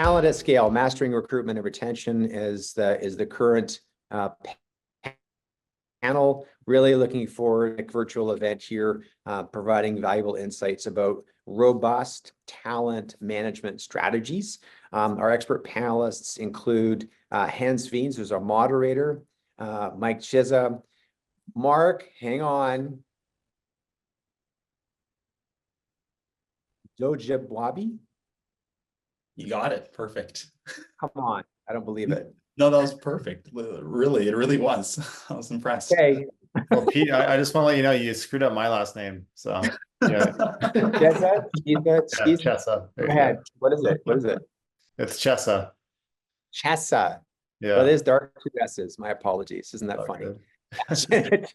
Talent at Scale, Mastering Recruitment and Retention is the current panel. Really looking forward to a virtual event here, providing valuable insights about robust talent management strategies. Our expert panelists include Hans Veens, who's our moderator, Mike Chiza. Mark, hang on. Dojibwabi? You got it. Perfect. Come on. I don't believe it. No, that was perfect. Really, it really was. I was impressed. Okay. Well, Pete, I just want to let you know you screwed up my last name. So yeah. Chessa? Chessa. Go ahead. What is it? What is it? It's Chessa. Chessa. Yeah. Well, there's dark two S's. My apologies. Isn't that funny?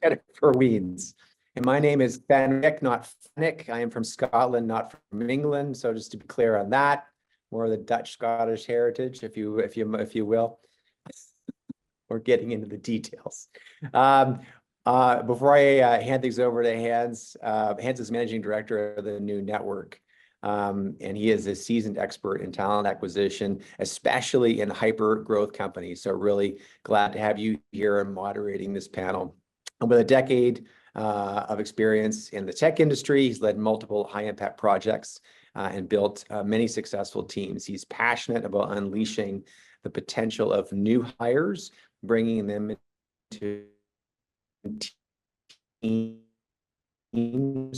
Jennifer Weens. And my name is Fenwick, not Fenwick. I am from Scotland, not from England. So just to be clear on that, more of the Dutch Scottish heritage, if you will. We're getting into the details. Before I hand things over to Hans, Hans is managing director of the new network. And he is a seasoned expert in talent acquisition, especially in hyper growth companies. So really glad to have you here and moderating this panel. And with a decade of experience in the tech industry, he's led multiple high impact projects and built many successful teams. He's passionate about unleashing the potential of new hires, bringing them into teams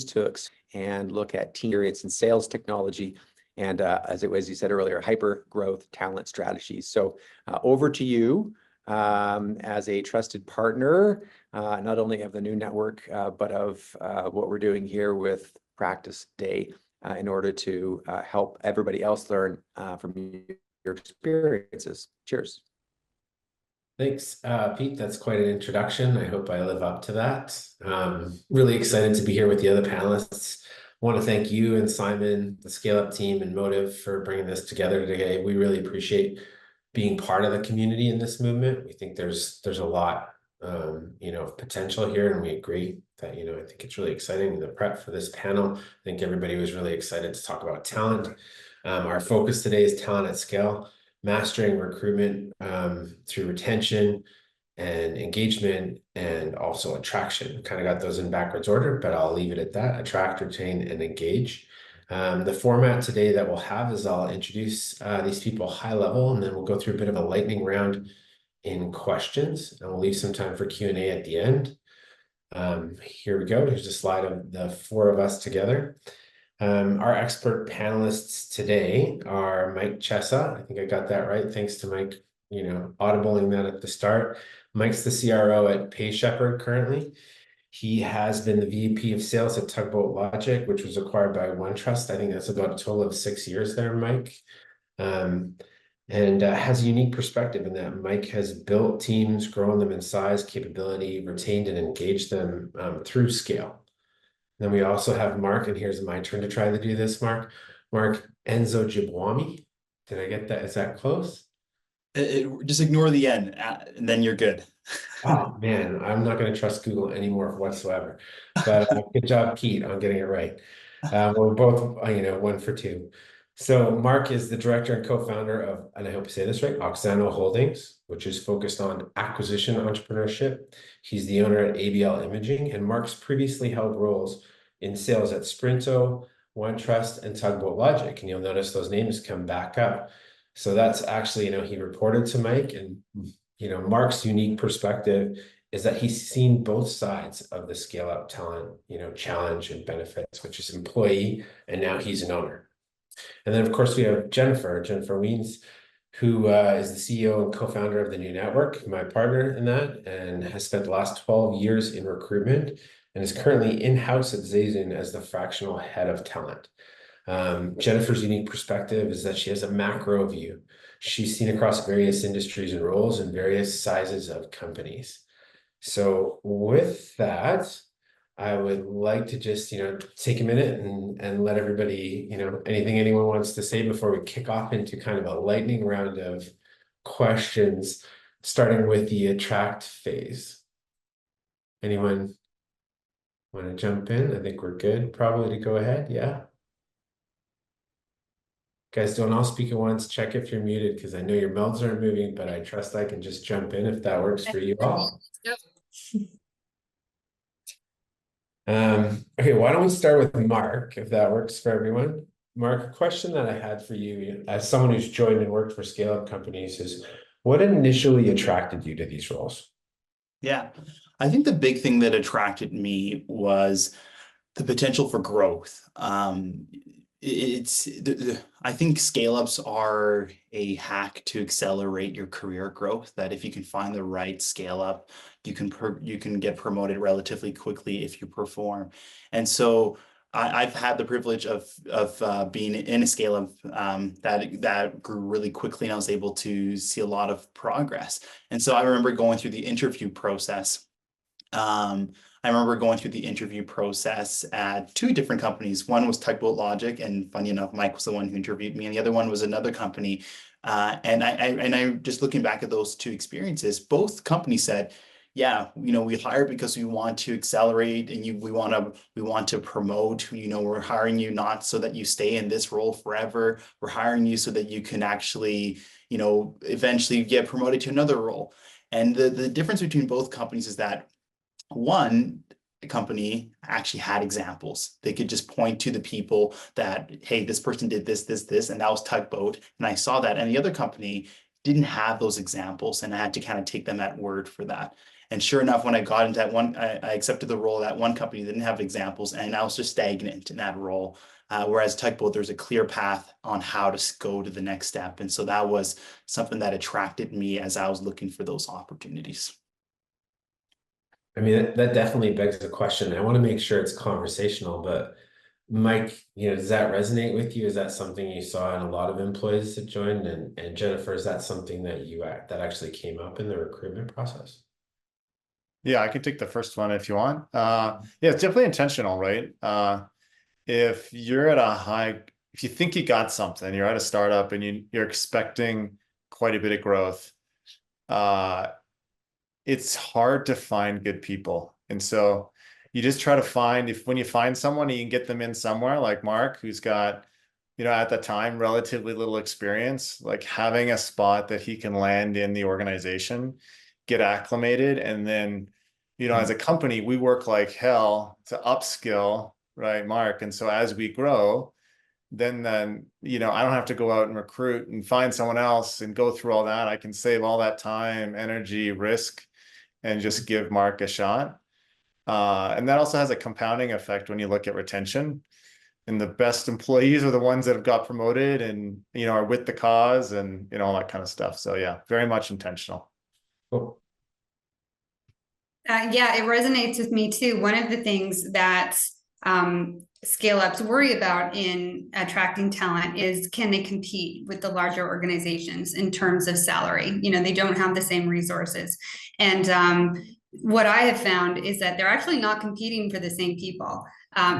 to and look at team experience and sales technology, and as you said earlier, hyper growth talent strategies. So over to you as a trusted partner, not only of the new network, but of what we're doing here with Practice Day in order to help everybody else learn from your experiences. Cheers. Thanks, Pete. That's quite an introduction. I hope I live up to that. Really excited to be here with the other panelists. I want to thank you and Simon, the Scale Up team, and Motive for bringing this together today. We really appreciate being part of the community in this movement. We think there's a lot, of potential here, and we agree that, I think it's really exciting. The prep for this panel, I think everybody was really excited to talk about talent. Our focus today is talent at scale. Mastering recruitment through retention and engagement and also attraction. Kind of got those in backwards order, but I'll leave it at that. Attract, retain, and engage. The format today that we'll have is I'll introduce these people high level, and then we'll go through a bit of a lightning round in questions, and we'll leave some time for Q&A at the end. Here we go. Here's a slide of the four of us together. Our expert panelists today are Mike Chessa. I think I got that right. Thanks to Mike, audibling that at the start. Mike's the CRO at PayShepherd currently. He has been the VP of sales at Tugboat Logic, which was acquired by OneTrust. I think that's about a total of 6 years there, Mike. And has a unique perspective in that Mike has built teams, grown them in size, capability, retained and engaged them through scale. Then we also have Mark, and here's my turn to try to do this, Mark. Mark Dojibwabi. Did I get that? Is that close? Just ignore the N, and then you're good. Oh, man, I'm not going to trust Google anymore whatsoever. But good job, Pete, on getting it right. We're both, 1 for 2. So Mark is the director and co-founder of, and I hope I say this right, Oxano Holdings, which is focused on acquisition entrepreneurship. He's the owner at ABL Imaging, and Mark's previously held roles in sales at Sprinto, OneTrust, and Tugboat Logic. And you'll notice those names come back up. So that's actually, he reported to Mike, and, Mark's unique perspective is that he's seen both sides of the scale up talent, challenge and benefits, which is employee, and now he's an owner. And then, of course, we have Jennifer Weens, who is the CEO and co-founder of the new network, my partner in that, and has spent the last 12 years in recruitment and is currently in-house at Zayzoon as the fractional head of talent. Jennifer's unique perspective is that she has a macro view. She's seen across various industries and roles and various sizes of companies. So with that, I would like to just, take a minute and let everybody, anything anyone wants to say before we kick off into kind of a lightning round of questions, starting with the attract phase. Anyone want to jump in? I think we're good probably to go ahead. Yeah. Guys, don't all speak at once. Check if you're muted because I know your mouths aren't moving, but I trust I can just jump in if that works for you all. Okay, why don't we start with Mark, if that works for everyone? Mark, a question that I had for you as someone who's joined and worked for scale-up companies is, what initially attracted you to these roles? Yeah, I think the big thing that attracted me was the potential for growth. I think scale ups are a hack to accelerate your career growth. That if you can find the right scale up, you can get promoted relatively quickly if you perform. And so I've had the privilege of being in a scale up that grew really quickly, and I was able to see a lot of progress. And so I remember going through the interview process. I remember going through the interview process at two different companies. One was Tugboat Logic, and funny enough, Mike was the one who interviewed me, and the other one was another company. And I just looking back at those two experiences, both companies said, "Yeah, we hire because we want to accelerate, and we want to promote. We're hiring you not so that you stay in this role forever. We're hiring you so that you can actually, eventually get promoted to another role." And the difference between both companies is that one company actually had examples. They could just point to the people that, hey, this person did this, and that was Tugboat. And I saw that. And the other company didn't have those examples, and I had to kind of take them at word for that. And sure enough, when I got into that one, I accepted the role. That one company didn't have examples, and I was just stagnant in that role. Whereas Tugboat, there's a clear path on how to go to the next step. And so that was something that attracted me as I was looking for those opportunities. I mean, that definitely begs the question. I want to make sure it's conversational, but Mike, does that resonate with you? Is that something you saw in a lot of employees that joined? And Jennifer, is that something that actually came up in the recruitment process? Yeah, I can take the first one if you want. Yeah, it's definitely intentional, right? If you're if you think you got something, you're at a startup and you're expecting quite a bit of growth, it's hard to find good people. And so you just try to find, when you find someone, you can get them in somewhere like Mark, who's got, at the time, relatively little experience, like having a spot that he can land in the organization, get acclimated. And then, as a company, we work like hell to upskill, right, Mark? And so as we grow, then I don't have to go out and recruit and find someone else and go through all that. I can save all that time, energy, risk, and just give Mark a shot. And that also has a compounding effect when you look at retention. And the best employees are the ones that have got promoted and, are with the cause and, all that kind of stuff. So yeah, very much intentional. Cool. Yeah, it resonates with me too. One of the things that scale ups worry about in attracting talent is, can they compete with the larger organizations in terms of salary? They don't have the same resources. And what I have found is that they're actually not competing for the same people.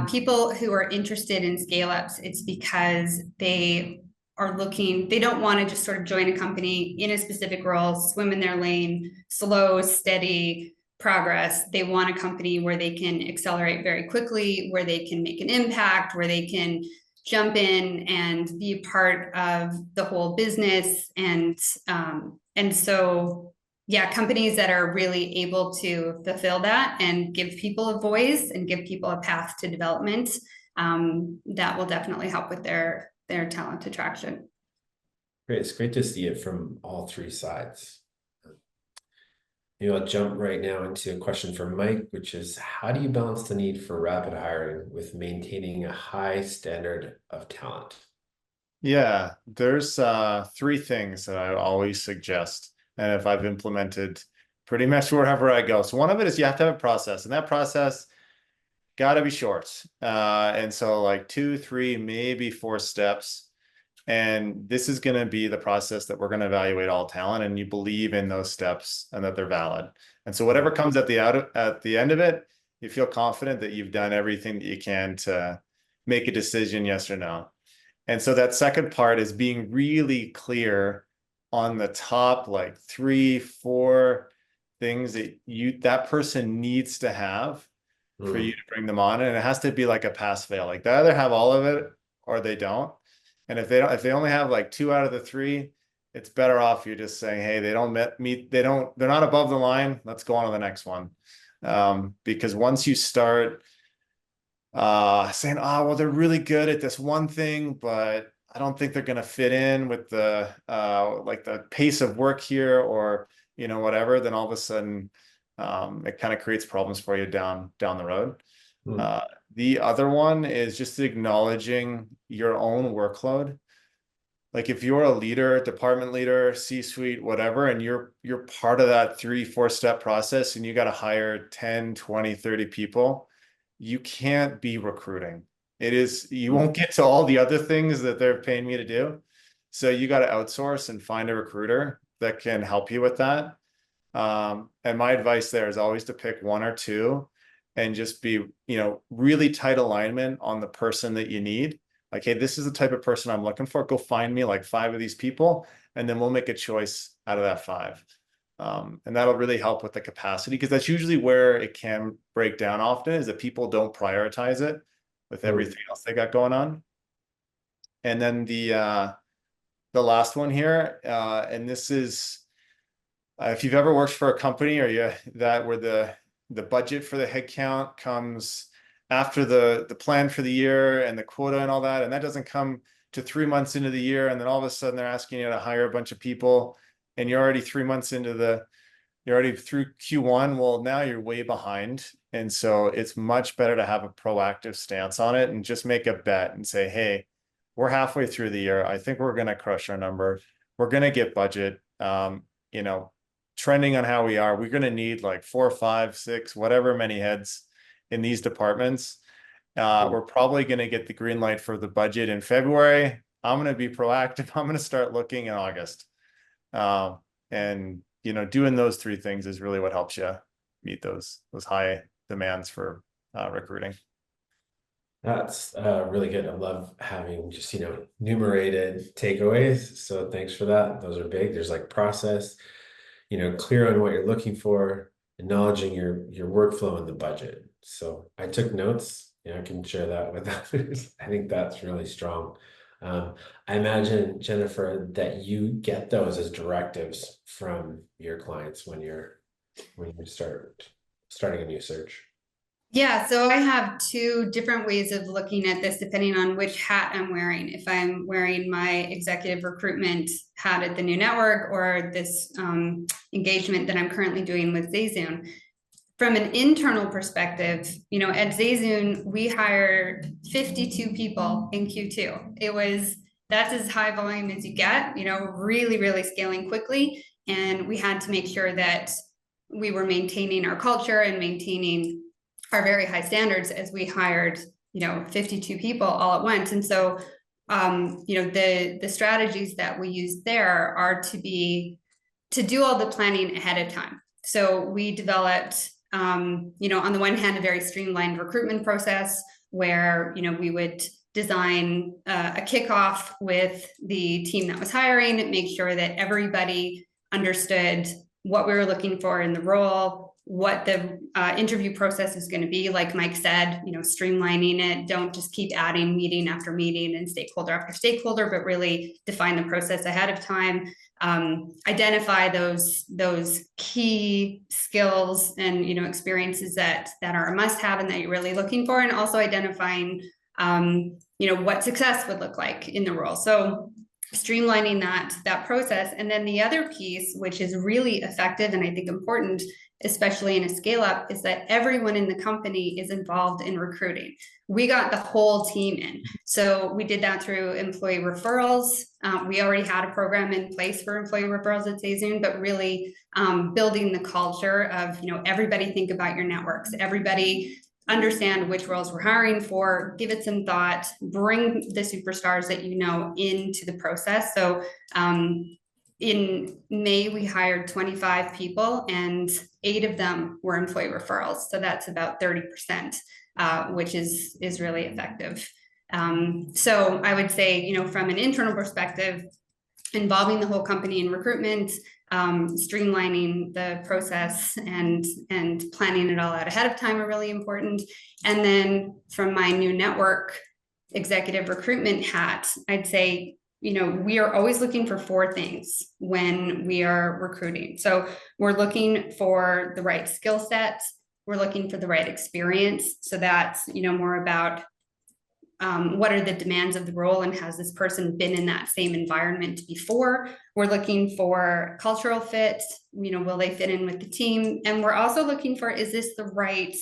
People who are interested in scale ups, it's because they don't want to just sort of join a company in a specific role, swim in their lane, slow, steady progress. They want a company where they can accelerate very quickly, where they can make an impact, where they can jump in and be a part of the whole business. And so, yeah, companies that are really able to fulfill that and give people a voice and give people a path to development, that will definitely help with their talent attraction. Great. It's great to see it from all three sides. I'll jump right now into a question for Mike, which is, how do you balance the need for rapid hiring with maintaining a high standard of talent? Yeah, there's three things that I always suggest, and if I've implemented pretty much wherever I go. So one of it is you have to have a process, and that process got to be short. And so like 2, 3, maybe 4 steps. And this is going to be the process that we're going to evaluate all talent, and you believe in those steps and that they're valid. And so whatever comes at the end of it, you feel confident that you've done everything that you can to make a decision, yes or no. And so that second part is being really clear on the top, like 3, 4 things that person needs to have for you to bring them on. And it has to be like a pass fail. Like they either have all of it or they don't. And if they only have like 2 out of the 3, it's better off you're just saying, hey, they don't meet, they're not above the line. Let's go on to the next one. Because once you start saying, oh, well, they're really good at this one thing, but I don't think they're going to fit in with the like the pace of work here, or whatever, then all of a sudden it kind of creates problems for you down the road. The other one is just acknowledging your own workload. Like if you're a leader, department leader, C-suite, whatever, and you're part of that 3-4 step process, and you got to hire 10, 20, 30 people, you can't be recruiting. You won't get to all the other things that they're paying me to do. So you got to outsource and find a recruiter that can help you with that. And my advice there is always to pick 1 or 2 and just be, really tight alignment on the person that you need. Like, hey, this is the type of person I'm looking for. Go find me like 5 of these people, and then we'll make a choice out of that 5. And that'll really help with the capacity, because that's usually where it can break down often, is that people don't prioritize it with everything else they got going on. And then the last one here, and this is, if you've ever worked for a company where the budget for the headcount comes after the plan for the year and the quota and all that, and that doesn't come to 3 months into the year, and then all of a sudden they're asking you to hire a bunch of people, and you're already 3 months into you're already through Q1. Well, now you're way behind. And so it's much better to have a proactive stance on it and just make a bet and say, hey, we're halfway through the year. I think we're going to crush our number. We're going to get budget, trending on how we are. We're going to need like 4, 5, 6, whatever many heads in these departments. We're probably going to get the green light for the budget in February. I'm going to be proactive. I'm going to start looking in August. And doing those 3 things is really what helps you meet those high demands for recruiting. That's really good. I love having just, enumerated takeaways. So thanks for that. Those are big. There's like process, clear on what you're looking for, acknowledging your workflow and the budget. So I took notes. I can share that with others. I think that's really strong. I imagine, Jennifer, that you get those as directives from your clients when you starting a new search. Yeah, so I have 2 different ways of looking at this depending on which hat I'm wearing. If I'm wearing my executive recruitment hat at the new network, or this engagement that I'm currently doing with Zayzoon. From an internal perspective, at Zayzoon, we hired 52 people in Q2. That's as high volume as you get, really, really scaling quickly. And we had to make sure that we were maintaining our culture and maintaining our very high standards as we hired, 52 people all at once. And so, the strategies that we use there are to do all the planning ahead of time. So we developed, on the one hand, a very streamlined recruitment process where, we would design a kickoff with the team that was hiring, make sure that everybody understood what we were looking for in the role, what the interview process is going to be. Like Mike said, streamlining it. Don't just keep adding meeting after meeting and stakeholder after stakeholder, but really define the process ahead of time. Identify those key skills and experiences that are a must-have and that you're really looking for, and also identifying what success would look like in the role. So streamlining that process. And then the other piece, which is really effective and I think important, especially in a scale up, is that everyone in the company is involved in recruiting. We got the whole team in. So we did that through employee referrals. We already had a program in place for employee referrals at Zayzoon, but really building the culture of, everybody think about your networks, everybody understand which roles we're hiring for, give it some thought, bring the superstars that into the process. So in May, we hired 25 people and 8 of them were employee referrals. So that's about 30%, which is really effective. So I would say, from an internal perspective, involving the whole company in recruitment, streamlining the process and planning it all out ahead of time are really important. And then from my new network executive recruitment hat, I'd say, we are always looking for 4 things when we are recruiting. So we're looking for the right skill set, we're looking for the right experience. So that's, more about what are the demands of the role and has this person been in that same environment before? We're looking for cultural fit, will they fit in with the team? And we're also looking for, is this the right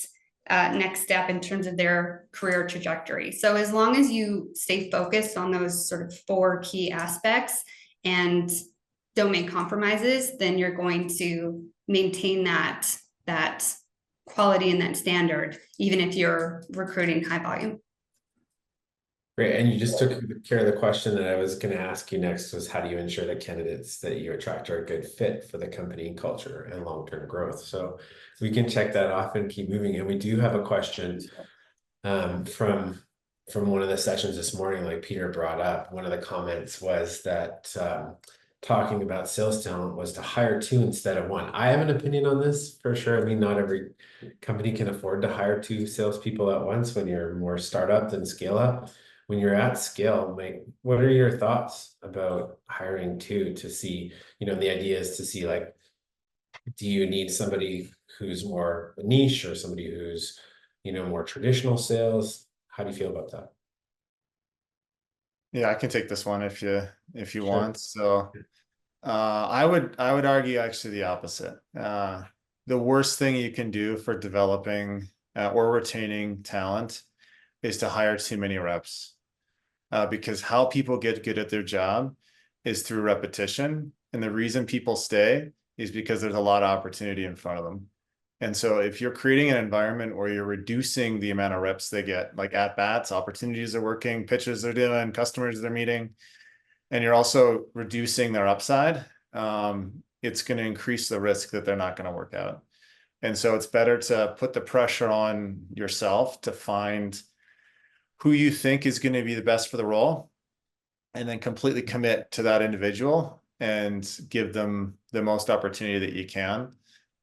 next step in terms of their career trajectory? So as long as you stay focused on those sort of 4 key aspects and don't make compromises, then you're going to maintain that quality and that standard, even if you're recruiting high volume. Great, and you just took care of the question that I was going to ask you next, was how do you ensure that candidates that you attract are a good fit for the company culture and long-term growth? So we can check that off and keep moving. And we do have a question from one of the sessions this morning, like Peter brought up. One of the comments was that talking about sales talent was to hire 2 instead of 1. I have an opinion on this for sure. I mean, not every company can afford to hire 2 salespeople at once when you're more startup than scale up. When you're at scale, like, what are your thoughts about hiring 2 to see, the idea is to see, like, do you need somebody who's more niche or somebody who's, more traditional sales? How do you feel about that? Yeah, I can take this one if you Sure. want. So I would argue actually the opposite. The worst thing you can do for developing or retaining talent is to hire too many reps. Because how people get good at their job is through repetition. And the reason people stay is because there's a lot of opportunity in front of them. And so if you're creating an environment where you're reducing the amount of reps they get, like at bats, opportunities are working, pitches they're doing, customers they're meeting, and you're also reducing their upside, it's going to increase the risk that they're not going to work out. And so it's better to put the pressure on yourself to find who you think is going to be the best for the role, and then completely commit to that individual and give them the most opportunity that you can.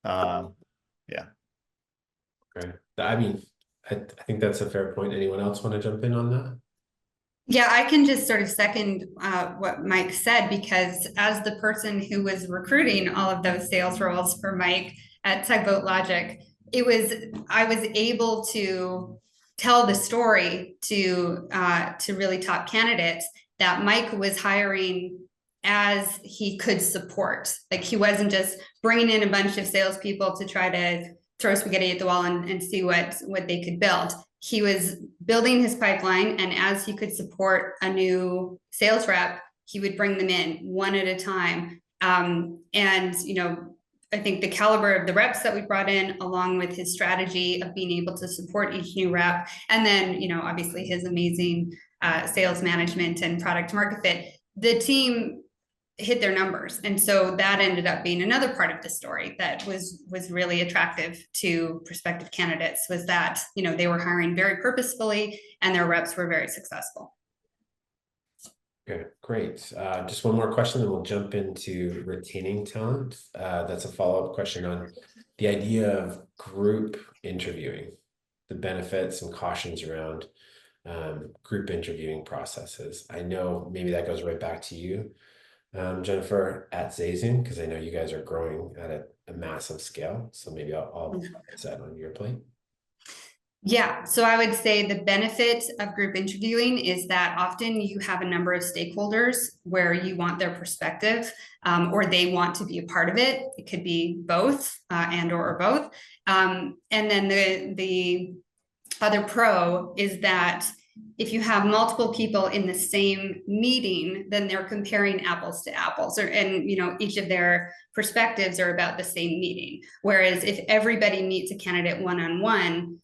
Yeah. Okay. I mean, I think that's a fair point. Anyone else want to jump in on that? Yeah, I can just sort of second what Mike said, because as the person who was recruiting all of those sales roles for Mike at Tugboat Logic, I was able to tell the story to really top candidates that Mike was hiring as he could support. Like, he wasn't just bringing in a bunch of salespeople to try to throw spaghetti at the wall and see what they could build. He was building his pipeline, and as he could support a new sales rep, he would bring them in one at a time. And I think the caliber of the reps that we brought in, along with his strategy of being able to support each new rep, and then obviously his amazing sales management and product market fit, the team hit their numbers. And so that ended up being another part of the story that was really attractive to prospective candidates, was that they were hiring very purposefully and their reps were very successful. Okay, great. Just one more question, then we'll jump into retaining talent. That's a follow-up question on the idea of group interviewing, the benefits and cautions around group interviewing processes. I know maybe that goes right back to you, Jennifer, at Zazing, because I know you guys are growing at a massive scale. So maybe I'll put that on your plate. Yeah, so I would say the benefit of group interviewing is that often you have a number of stakeholders where you want their perspective, or they want to be a part of it. It could be both and or both. And then the other pro is that if you have multiple people in the same meeting, then they're comparing apples to apples, and each of their perspectives are about the same meeting. Whereas if everybody meets a candidate one-on-one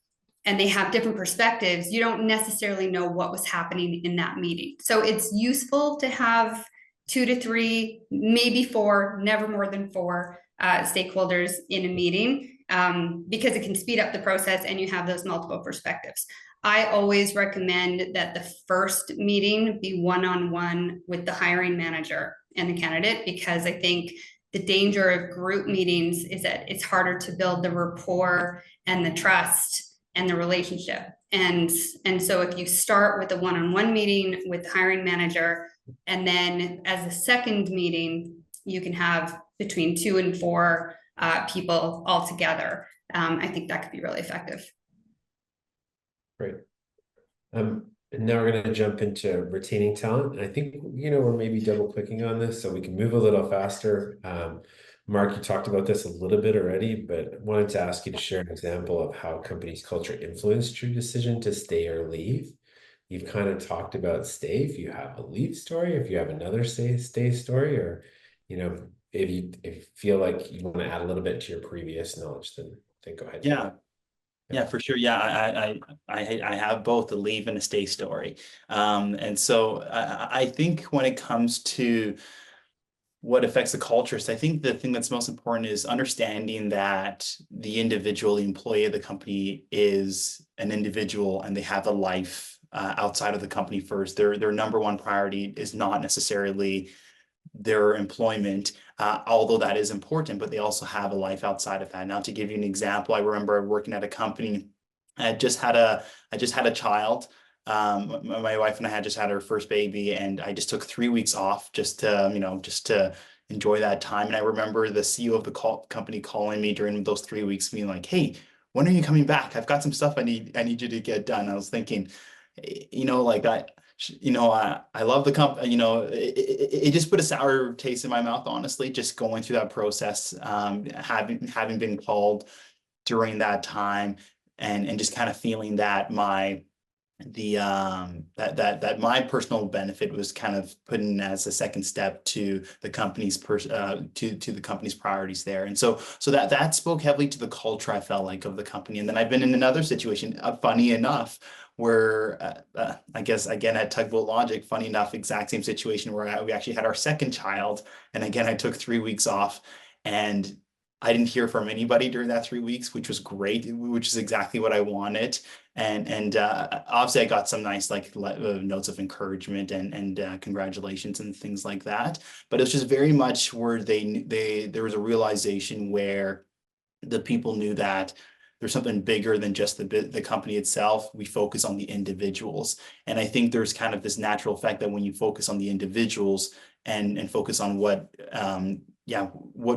and they have different perspectives, you don't necessarily know what was happening in that meeting. So it's useful to have 2 to 3, maybe 4, never more than 4 stakeholders in a meeting, because it can speed up the process and you have those multiple perspectives. I always recommend that the first meeting be one-on-one with the hiring manager and the candidate, because I think the danger of group meetings is that it's harder to build the rapport and the trust and the relationship. And so if you start with a one-on-one meeting with the hiring manager, and then as a second meeting, you can have between 2 and 4 people all together. I think that could be really effective. Great. And now we're going to jump into retaining talent. And I think, we're maybe double clicking on this so we can move a little faster. Mark, you talked about this a little bit already, but wanted to ask you to share an example of how company's culture influenced your decision to stay or leave. You've kind of talked about stay, if you have a leave story, if you have another stay story, or, if you feel like you want to add a little bit to your previous knowledge, then go ahead. Yeah, for sure. Yeah, I have both a leave and a stay story. And so I think when it comes to what affects the cultures, I think the thing that's most important is understanding that the individual, the employee of the company is an individual and they have a life outside of the company first. Their number one priority is not necessarily their employment, although that is important, but they also have a life outside of that. Now, to give you an example, I remember working at a company. I just had a child. My wife and I had just had our first baby, and I just took 3 weeks off just to enjoy that time. And I remember the CEO of the company calling me during those 3 weeks, being like, "Hey, when are you coming back? I've got some stuff I need you to get done." I was thinking, like I love the company. It just put a sour taste in my mouth, honestly, just going through that process, having been called during that time, and just kind of feeling that my personal benefit was kind of put in as a second step to the company's to the company's priorities there. And so that spoke heavily to the culture, I felt like, of the company. And then I've been in another situation, funny enough, where I guess again at Tugboat Logic, funny enough, exact same situation where we actually had our second child, and again I took 3 weeks off, and I didn't hear from anybody during that 3 weeks, which was great, which is exactly what I wanted. And obviously I got some nice notes of encouragement and congratulations and things like that. But it was just very much where there was a realization where the people knew that there's something bigger than just the company itself. We focus on the individuals. And I think there's kind of this natural effect that when you focus on the individuals and focus on what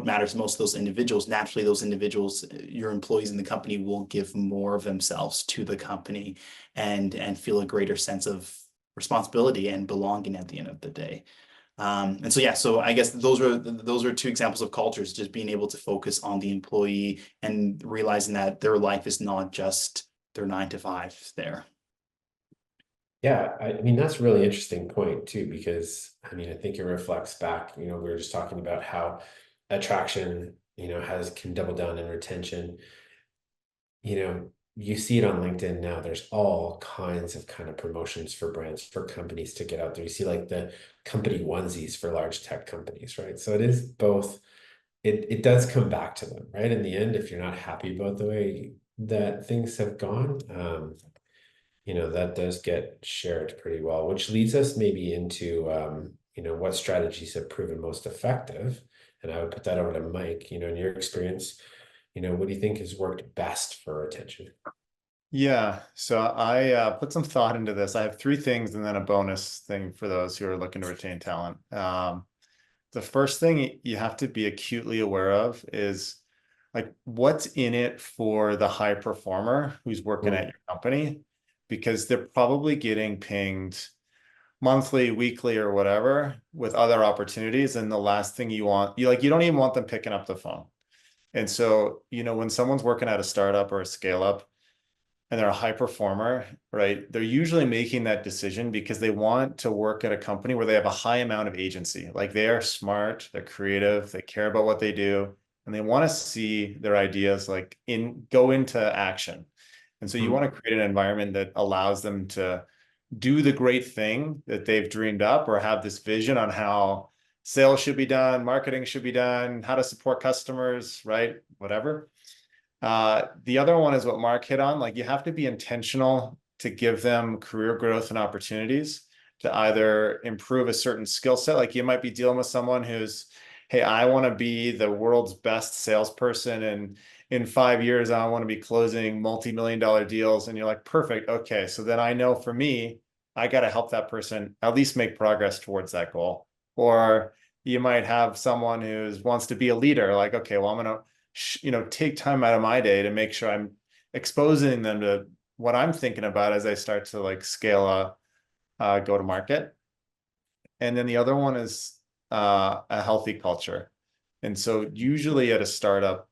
matters most to those individuals, naturally those individuals, your employees in the company, will give more of themselves to the company and feel a greater sense of responsibility and belonging at the end of the day. So I guess those are 2 examples of cultures, just being able to focus on the employee and realizing that their life is not just their 9 to 5 there. Yeah, I mean, that's a really interesting point too, because I think it reflects back, we were just talking about how attraction, can double down in retention. You see it on LinkedIn now, there's all kinds of kind of promotions for brands, for companies to get out there. You see like the company onesies for large tech companies, right? So it is both, it does come back to them, right? In the end, if you're not happy about the way that things have gone, that does get shared pretty well, which leads us maybe into, what strategies have proven most effective. And I would put that over to Mike, in your experience, what do you think has worked best for retention? Yeah, so I put some thought into this. I have 3 things and then a bonus thing for those who are looking to retain talent. The first thing you have to be acutely aware of is like what's in it for the high performer who's working at your company, because they're probably getting pinged monthly, weekly, or whatever with other opportunities. And the last thing you want, you don't even want them picking up the phone. And so, when someone's working at a startup or a scale up and they're a high performer, right? They're usually making that decision because they want to work at a company where they have a high amount of agency. Like they are smart, they're creative, they care about what they do, and they want to see their ideas go into action. And so you want to create an environment that allows them to do the great thing that they've dreamed up, or have this vision on how sales should be done, marketing should be done, how to support customers, right? Whatever. The other one is what Mark hit on. Like you have to be intentional to give them career growth and opportunities to either improve a certain skill set. Like you might be dealing with someone who's, hey, I want to be the world's best salesperson, and in 5 years, I want to be closing multi-million-dollar deals. And you're like, perfect. Okay. So then I know for me, I got to help that person at least make progress towards that goal. Or you might have someone who wants to be a leader, like, okay, well, I'm going to, take time out of my day to make sure I'm exposing them to what I'm thinking about as I start to like scale go to market. And then the other one is a healthy culture. And so usually at a startup,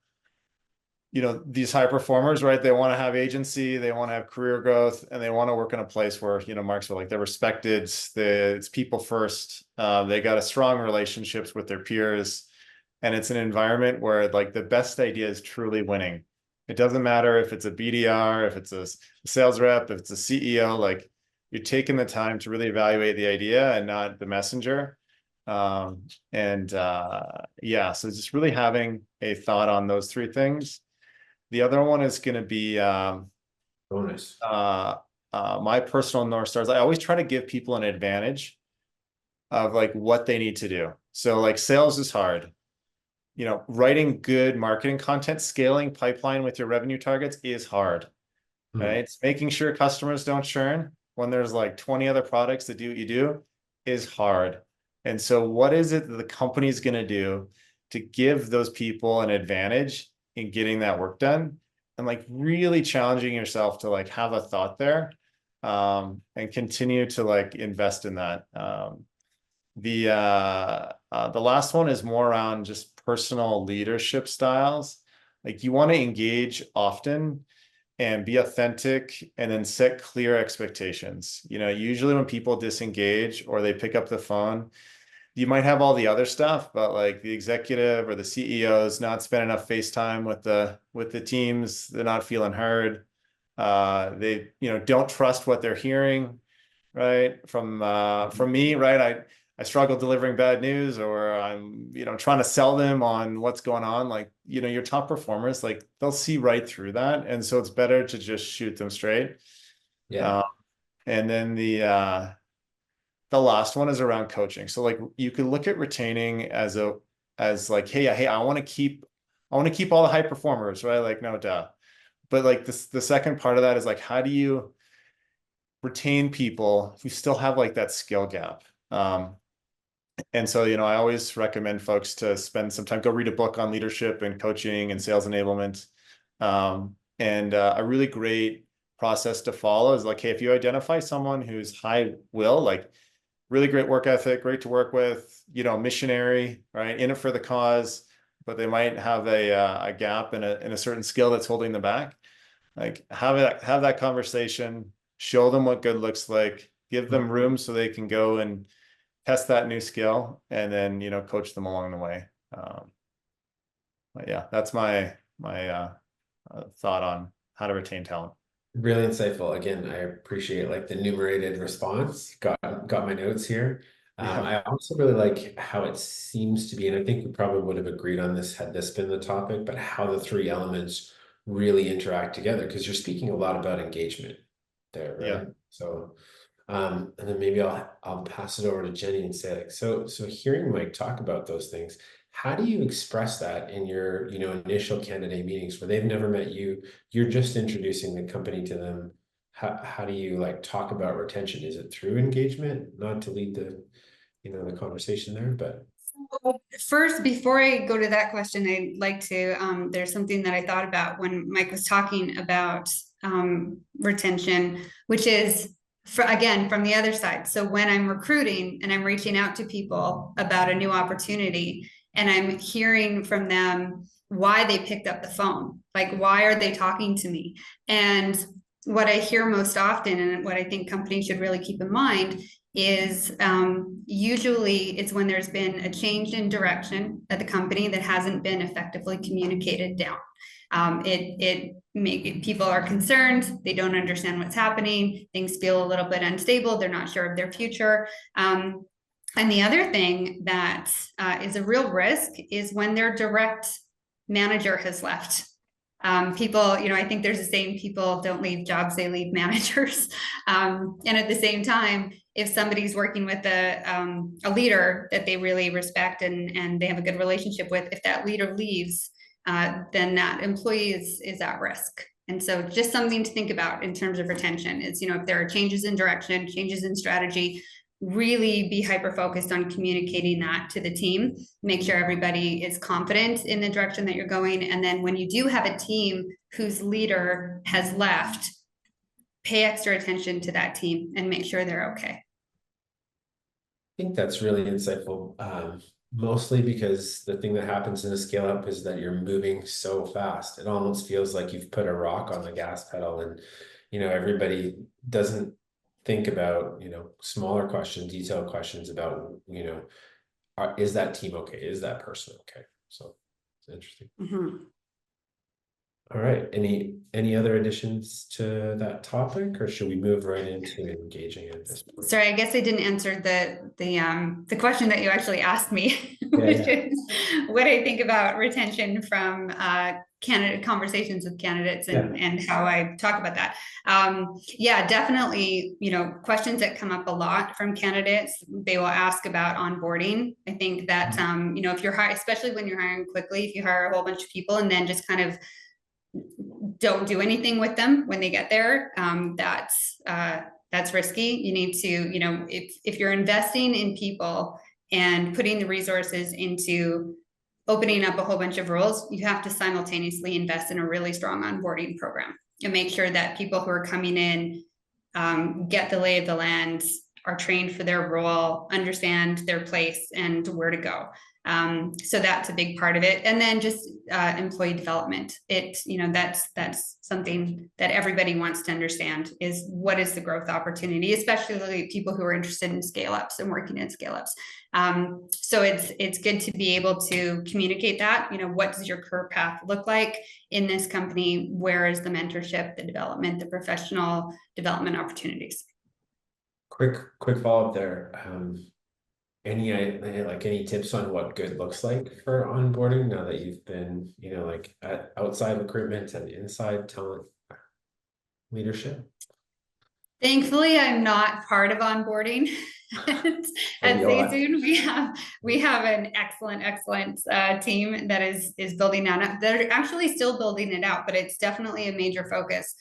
these high performers, right? They want to have agency, they want to have career growth, and they want to work in a place where, Mark's like they're respected, it's people first. They got a strong relationships with their peers. And it's an environment where like the best idea is truly winning. It doesn't matter if it's a BDR, if it's a sales rep, if it's a CEO, like you're taking the time to really evaluate the idea and not the messenger. Yeah, so just really having a thought on those three things. The other one is going to be Bonus. my personal North Stars. I always try to give people an advantage of like what they need to do. So like sales is hard. Writing good marketing content, scaling pipeline with your revenue targets is hard, right? It's making sure customers don't churn when there's like 20 other products that do what you do is hard. And so what is it that the company's going to do to give those people an advantage in getting that work done? And like really challenging yourself to like have a thought there, and continue to like invest in that. The last one is more around just personal leadership styles. Like you want to engage often and be authentic and then set clear expectations. Usually when people disengage or they pick up the phone, you might have all the other stuff, but like the executive or the CEO is not spending enough face time with the teams. They're not feeling heard. They, don't trust what they're hearing, right? From me, right? I struggle delivering bad news, or I'm, trying to sell them on what's going on. Like, your top performers, like they'll see right through that. And so it's better to just shoot them straight. Yeah. And then the last one is around coaching. So like you can look at retaining as like, hey, I want to keep all the high performers, right? Like, no duh. But like the second part of that is like, how do you retain people who still have like that skill gap? And so, I always recommend folks to spend some time, go read a book on leadership and coaching and sales enablement. And a really great process to follow is like, hey, if you identify someone who's high will, like really great work ethic, great to work with, missionary, right? In it for the cause, but they might have a gap in a certain skill that's holding them back. Like have that conversation, show them what good looks like, give them room so they can go and test that new skill, and then coach them along the way. But yeah, that's my thought on how to retain talent. Really insightful. Again, I appreciate like the enumerated response. Got my notes here. I also really like how it seems to be, and I think we probably would have agreed on this had this been the topic, but how the three elements really interact together, because you're speaking a lot about engagement there, right? Yeah. So and then maybe I'll pass it over to Jenny and say like, so hearing Mike talk about those things, how do you express that in your, initial candidate meetings where they've never met you, you're just introducing the company to them? How do you like talk about retention? Is it through engagement? Not to lead the, the conversation there, but. First, before I go to that question, I'd like to, there's something that I thought about when Mike was talking about retention, which is, again, from the other side. So when I'm recruiting and I'm reaching out to people about a new opportunity and I'm hearing from them why they picked up the phone, like, why are they talking to me? And what I hear most often, and what I think companies should really keep in mind, is usually it's when there's been a change in direction at the company that hasn't been effectively communicated down. People are concerned, they don't understand what's happening, things feel a little bit unstable, they're not sure of their future. And the other thing that is a real risk is when their direct manager has left, People, I think there's a saying, people don't leave jobs, they leave managers. And at the same time, if somebody's working with a leader that they really respect and they have a good relationship with, if that leader leaves, then that employee is at risk. And so just something to think about in terms of retention is, if there are changes in direction, changes in strategy, really be hyper-focused on communicating that to the team, make sure everybody is confident in the direction that you're going. And then when you do have a team whose leader has left, pay extra attention to that team and make sure they're okay. I think that's really insightful, mostly because the thing that happens in a scale up is that you're moving so fast. It almost feels like you've put a rock on the gas pedal, and everybody doesn't think about smaller questions, detailed questions about is that team okay, is that person okay? So it's interesting. All right, any other additions to that topic, or should we move right into engaging at this point? Sorry, I guess I didn't answer the question that you actually asked me, which is what I think about retention from candidate conversations with candidates and how I talk about that. Yeah, definitely, questions that come up a lot from candidates, they will ask about onboarding. I think that, if you're hiring, especially when you're hiring quickly, if you hire a whole bunch of people and then just kind of don't do anything with them when they get there, that's risky. You need to, if you're investing in people and putting the resources into opening up a whole bunch of roles, you have to simultaneously invest in a really strong onboarding program and make sure that people who are coming in get the lay of the land, are trained for their role, understand their place and where to go. So that's a big part of it. And then just employee development. That's something that everybody wants to understand is what is the growth opportunity, especially people who are interested in scale ups and working in scale ups. So it's good to be able to communicate that, what does your career path look like in this company? Where is the mentorship, the development, the professional development opportunities? Quick follow-up there. Any tips on what good looks like for onboarding now that you've been, like at outside recruitment and inside talent leadership? Thankfully, I'm not part of onboarding. At Zayzoon, we have an excellent team that is building that up. They're actually still building it out, but it's definitely a major focus.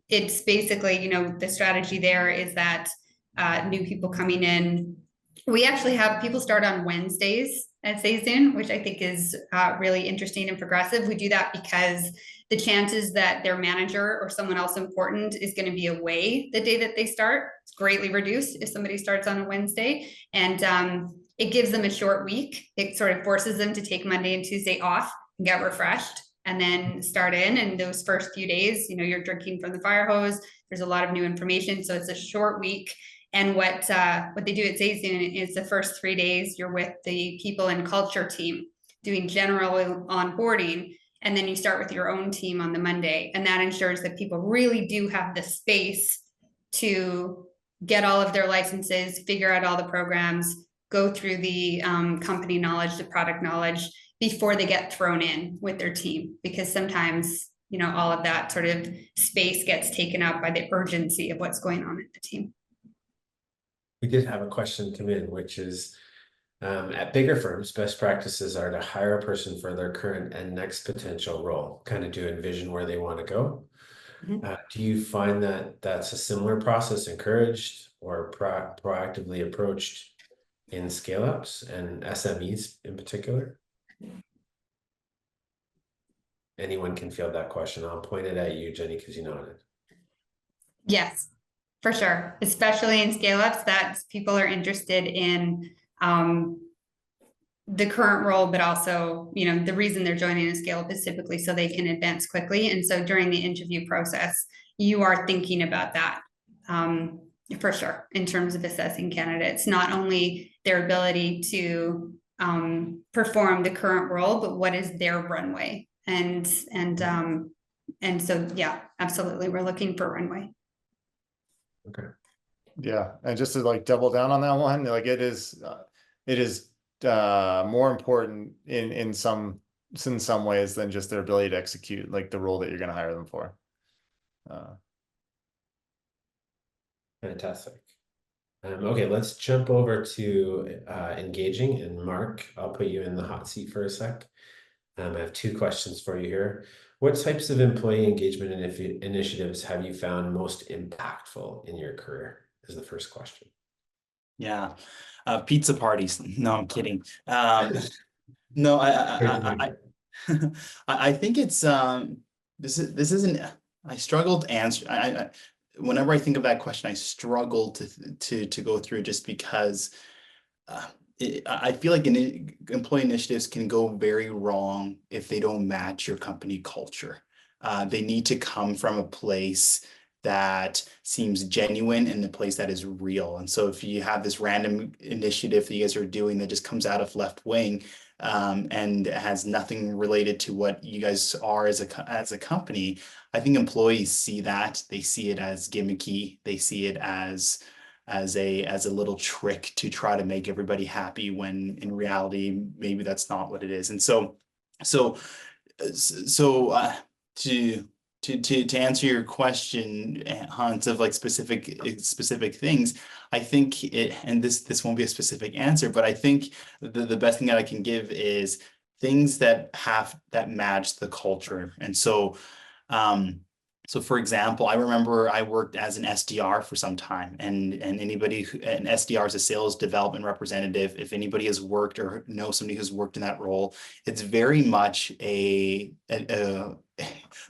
It's basically, the strategy there is that new people coming in. We actually have people start on Wednesdays at Zayzoon, which I think is really interesting and progressive. We do that because the chances that their manager or someone else important is going to be away the day that they start is greatly reduced if somebody starts on a Wednesday. And it gives them a short week. It sort of forces them to take Monday and Tuesday off and get refreshed and then start in. And those first few days, you're drinking from the fire hose. There's a lot of new information. So it's a short week. And what they do at Zayzoon is the first 3 days you're with the people and culture team doing general onboarding. And then you start with your own team on the Monday. And that ensures that people really do have the space to get all of their licenses, figure out all the programs, go through the company knowledge, the product knowledge before they get thrown in with their team. Because sometimes, all of that sort of space gets taken up by the urgency of what's going on at the team. We did have a question come in, which is, at bigger firms, best practices are to hire a person for their current and next potential role, kind of to envision where they want to go. Do you find that that's a similar process encouraged or proactively approached in scale-ups and SMEs in particular? Anyone can field that question. I'll point it at you, Jenny, because you nodded. Yes, for sure. Especially in scale-ups, that people are interested in the current role, but also, the reason they're joining a scale-up is typically so they can advance quickly. And so during the interview process, you are thinking about that for sure, in terms of assessing candidates, not only their ability to perform the current role, but what is their runway. And so, yeah, absolutely. We're looking for runway. Okay. Yeah. And just to double down on that one, it is more important in some in some ways than just their ability to execute like the role that you're going to hire them for. Fantastic. Okay, let's jump over to engaging. And Mark, I'll put you in the hot seat for a sec. I have two questions for you here. What types of employee engagement initiatives have you found most impactful in your career? Is the first question. Yeah. Pizza parties. No, I'm kidding. No, I think it's this isn't. I struggle to answer. Whenever I think of that question, I struggle to go through just because I feel like employee initiatives can go very wrong if they don't match your company culture. They need to come from a place that seems genuine and a place that is real. And so if you have this random initiative that you guys are doing that just comes out of left wing, and has nothing related to what you guys are as a company, I think employees see that. They see it as gimmicky. They see it as a little trick to try to make everybody happy, when in reality maybe that's not what it is. And so to answer your question, Hans, of like specific things, I think and this won't be a specific answer, but I think the best thing that I can give is things that match the culture. And so for example, I remember I worked as an SDR for some time, and an SDR is a sales development representative. If anybody has worked or knows somebody who's worked in that role, it's very much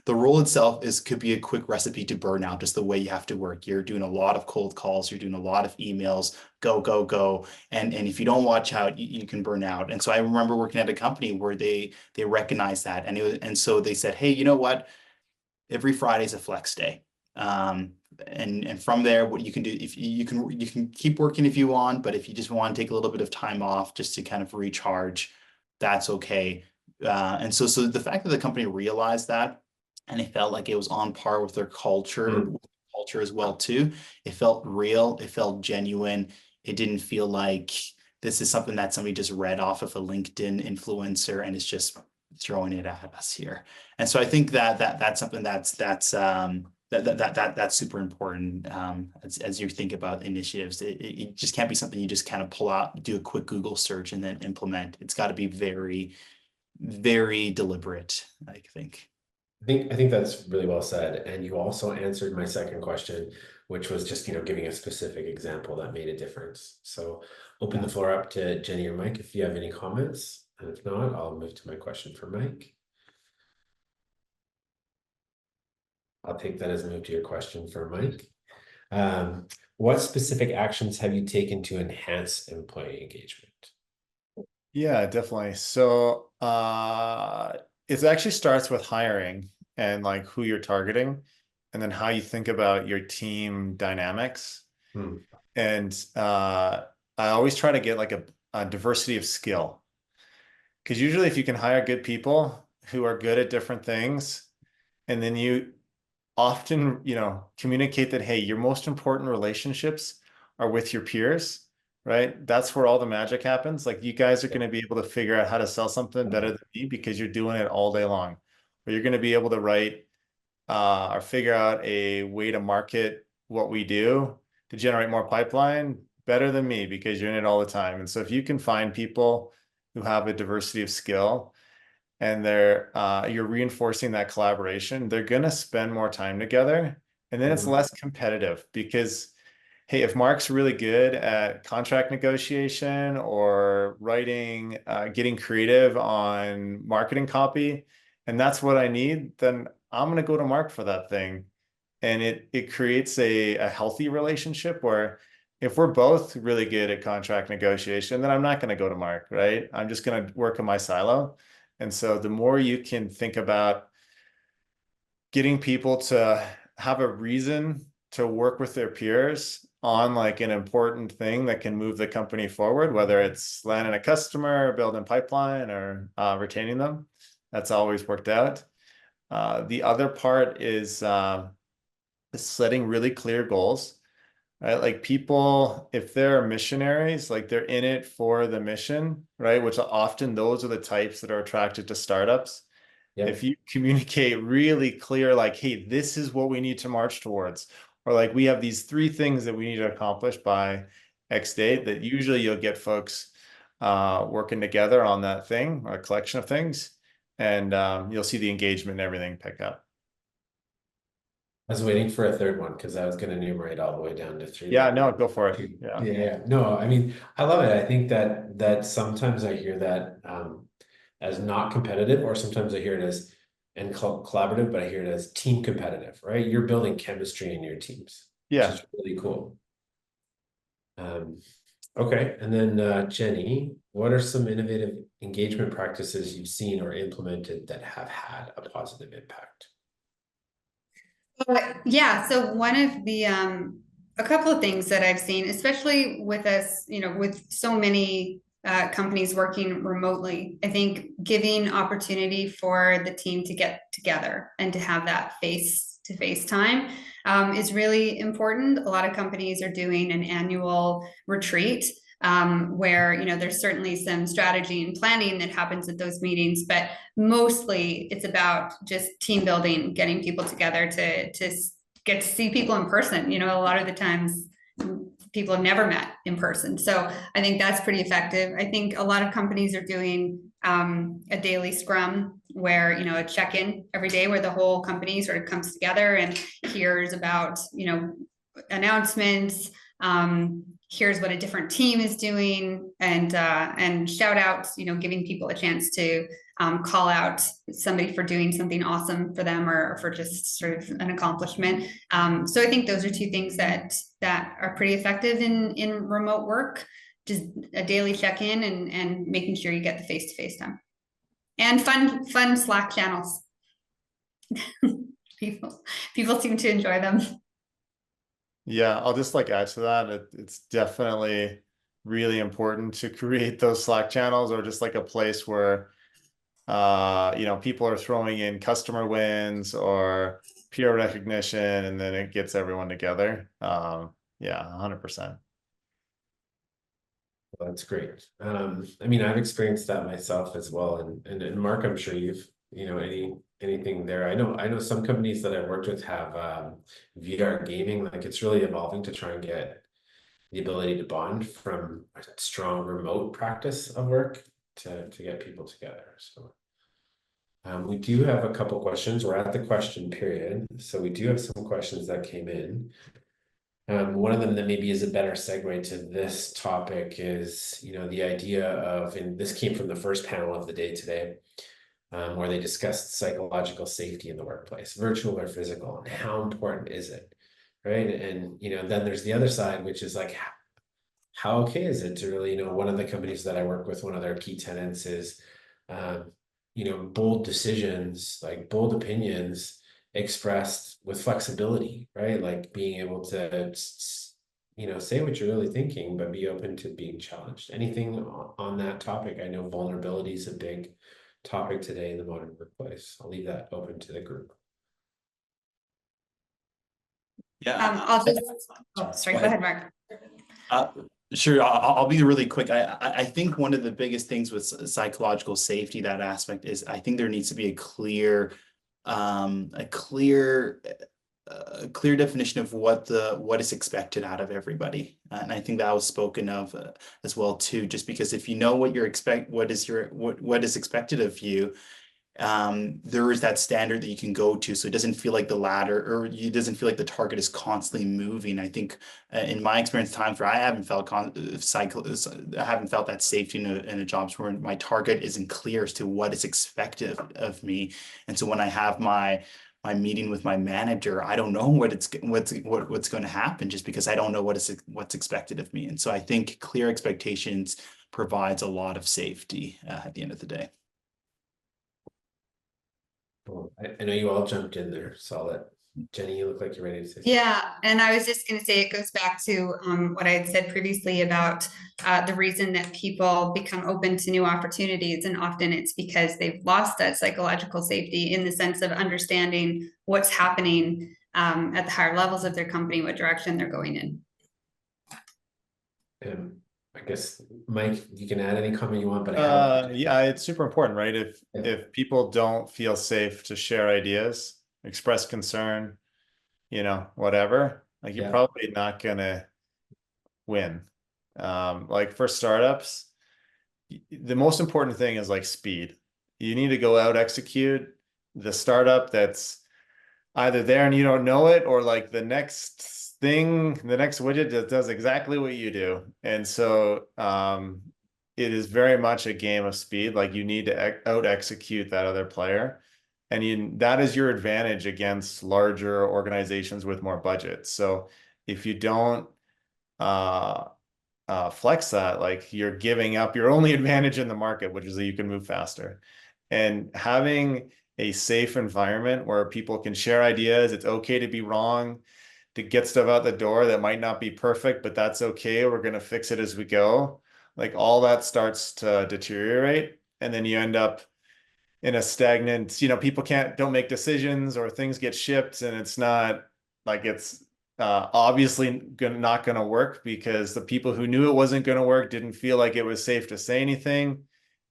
the role itself could be a quick recipe to burnout, just the way you have to work. You're doing a lot of cold calls, you're doing a lot of emails, go. And if you don't watch out, you can burn out. And so I remember working at a company where they recognized that. And so they said, hey, you know what? Every Friday is a flex day. And from there, what you can do, if you can keep working if you want, but if you just want to take a little bit of time off just to kind of recharge, that's okay. And so the fact that the company realized that, and it felt like it was on par with their culture as well too. It felt real. It felt genuine. It didn't feel like this is something that somebody just read off of a LinkedIn influencer and is just throwing it at us here. And so I think that's something that's super important as you think about initiatives. It just can't be something you just kind of pull out, do a quick Google search, and then implement. It's got to be very, very deliberate, I think. I think that's really well said. And you also answered my second question, which was just, giving a specific example that made a difference. So open the floor up to Jenny or Mike if you have any comments. And if not, I'll move to my question for Mike. I'll take that as a move to your question for Mike. What specific actions have you taken to enhance employee engagement? Yeah, definitely. So it actually starts with hiring and like who you're targeting, and then how you think about your team dynamics. And I always try to get like a diversity of skill, because usually if you can hire good people who are good at different things, and then you often, communicate that, hey, your most important relationships are with your peers, right? That's where all the magic happens. Like, you guys are going to be able to figure out how to sell something better than me because you're doing it all day long. Or you're going to be able to write or figure out a way to market what we do to generate more pipeline better than me because you're in it all the time. And so if you can find people who have a diversity of skill, and you're reinforcing that collaboration, they're going to spend more time together, and then it's less competitive. Because, hey, if Mark's really good at contract negotiation or writing, getting creative on marketing copy, and that's what I need, then I'm going to go to Mark for that thing. And it creates a healthy relationship where if we're both really good at contract negotiation, then I'm not going to go to Mark, right? I'm just going to work in my silo. And so the more you can think about getting people to have a reason to work with their peers on like an important thing that can move the company forward, whether it's landing a customer, building pipeline, or retaining them, that's always worked out. The other part is setting really clear goals. right? Like people, if they're missionaries, like they're in it for the mission, right? Which often those are the types that are attracted to startups. Yep. If you communicate really clear, like, hey, this is what we need to march towards, or like we have these 3 things that we need to accomplish by X date, that usually you'll get folks working together on that thing, or a collection of things, and you'll see the engagement and everything pick up. I was waiting for a third one because I was going to enumerate all the way down to 3. Yeah, no, go for it. Yeah. Yeah. No, I mean, I love it. I think that sometimes I hear that as not competitive, or sometimes I hear it as collaborative, but I hear it as team competitive, right? You're building chemistry in your teams, Yeah. which is really cool. Okay, and then Jenny, what are some innovative engagement practices you've seen or implemented that have had a positive impact? Yeah, so one of the a couple of things that I've seen, especially with us, with so many companies working remotely, I think giving opportunity for the team to get together and to have that face-to-face time is really important. A lot of companies are doing an annual retreat where there's certainly some strategy and planning that happens at those meetings, but mostly it's about just team building, getting people together to get to see people in person. A lot of the times people have never met in person, so I think that's pretty effective. I think a lot of companies are doing a daily scrum where a check-in every day where the whole company sort of comes together and hears about announcements, here's what a different team is doing, and shout outs, giving people a chance to call out somebody for doing something awesome for them, or for just sort of an accomplishment. So I think those are 2 things that are pretty effective in remote work. Just a daily check-in and making sure you get the face-to-face time, and fun Slack channels. people seem to enjoy them. Yeah, I'll just add to that. It's definitely really important to create those Slack channels, or just a place where people are throwing in customer wins or peer recognition, and then it gets everyone together. Yeah, 100%. Well, that's great. I mean, I've experienced that myself as well, and Mark, I'm sure you've anything there. I know some companies that I've worked with have VR gaming. It's really evolving to try and get the ability to bond from a strong remote practice of work to get people together. So we do have a couple questions. We're at the question period, so we do have some questions that came in. One of them that maybe is a better segue to this topic is, the idea of, and this came from the first panel of the day today, where they discussed psychological safety in the workplace, virtual or physical, and how important is it, right? And then there's the other side, which is how okay is it to really, one of the companies that I work with, one of their key tenets is, bold decisions, bold opinions expressed with flexibility, right? Being able to say what you're really thinking, but be open to being challenged. Anything on that topic? I know vulnerability is a big topic today in the modern workplace. I'll leave that open to the group. Yeah. Sorry, go ahead, Mark. Sure, I'll be really quick. I think one of the biggest things with psychological safety, that aspect, is I think there needs to be a clear definition of what is expected out of everybody, and I think that was spoken of as well too. Just because if you know what is expected of you, there is that standard that you can go to, so it doesn't feel like the ladder, or it doesn't feel like the target is constantly moving. I think in my experience, times where I haven't felt that safety in a job where my target isn't clear as to what is expected of me, and so when I have my meeting with my manager, I don't know what's going to happen, just because I don't know what's expected of me. And so I think clear expectations provides a lot of safety at the end of the day. Well, I know you all jumped in there, so I'll let Jenny, you look like you're ready to say something. Yeah, and I was just going to say, it goes back to what I had said previously about the reason that people become open to new opportunities, and often it's because they've lost that psychological safety, in the sense of understanding what's happening at the higher levels of their company, what direction they're going in. I guess, Mike, you can add any comment you want, but how? Yeah, it's super important, right? If Yeah. if people don't feel safe to share ideas, express concern, whatever, like you're Yeah. probably not gonna win. Like for startups, the most important thing is like speed. You need to go out, execute the startup that's either there and you don't know it, or like the next thing, the next widget that does exactly what you do. And so it is very much a game of speed. Like you need to out execute that other player. And that is your advantage against larger organizations with more budget. So if you don't uh, flex that, like you're giving up your only advantage in the market, which is that you can move faster. And having a safe environment where people can share ideas, it's okay to be wrong, to get stuff out the door that might not be perfect, but that's okay. We're going to fix it as we go. Like all that starts to deteriorate. And then you end up in a stagnant, people don't make decisions, or things get shipped and it's not like it's obviously not going to work because the people who knew it wasn't going to work didn't feel like it was safe to say anything.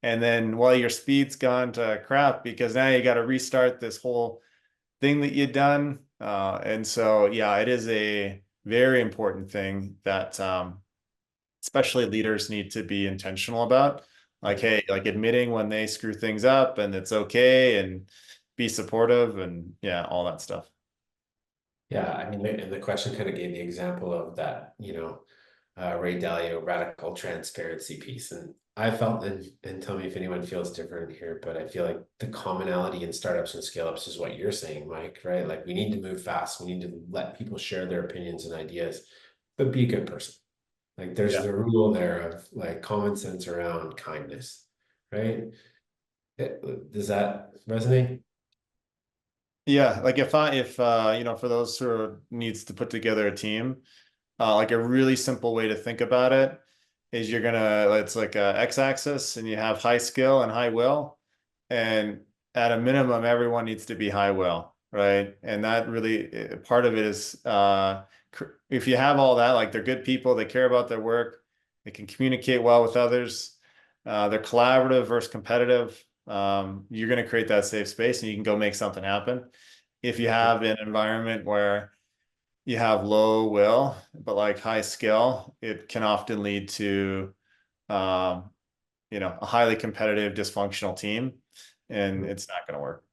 And then, well, your speed's gone to crap because now you got to restart this whole thing that you'd done. And so, yeah, it is a very important thing that especially leaders need to be intentional about. Like, hey, like admitting when they screw things up and it's okay, and be supportive, and yeah, all that stuff. Yeah, I mean, and the question kind of gave the example of that, Ray Dalio radical transparency piece. And I felt, and tell me if anyone feels different here, but I feel like the commonality in startups and scale ups is what you're saying, Mike, right? Like we need to move fast. We need to let people share their opinions and ideas, but be a good person. Like there's the rule there of like common sense around kindness, right? Does that resonate? Yeah, like if for those who needs to put together a team, like a really simple way to think about it is it's like a x-axis and you have high skill and high will, and at a minimum everyone needs to be high will, right? And that really part of it is if you have all that, like they're good people, they care about their work, they can communicate well with others, they're collaborative versus competitive, you're going to create that safe space and you can go make something happen. If you have an environment where you have low will but like high skill, it can often lead to a highly competitive dysfunctional team, and it's not going to work.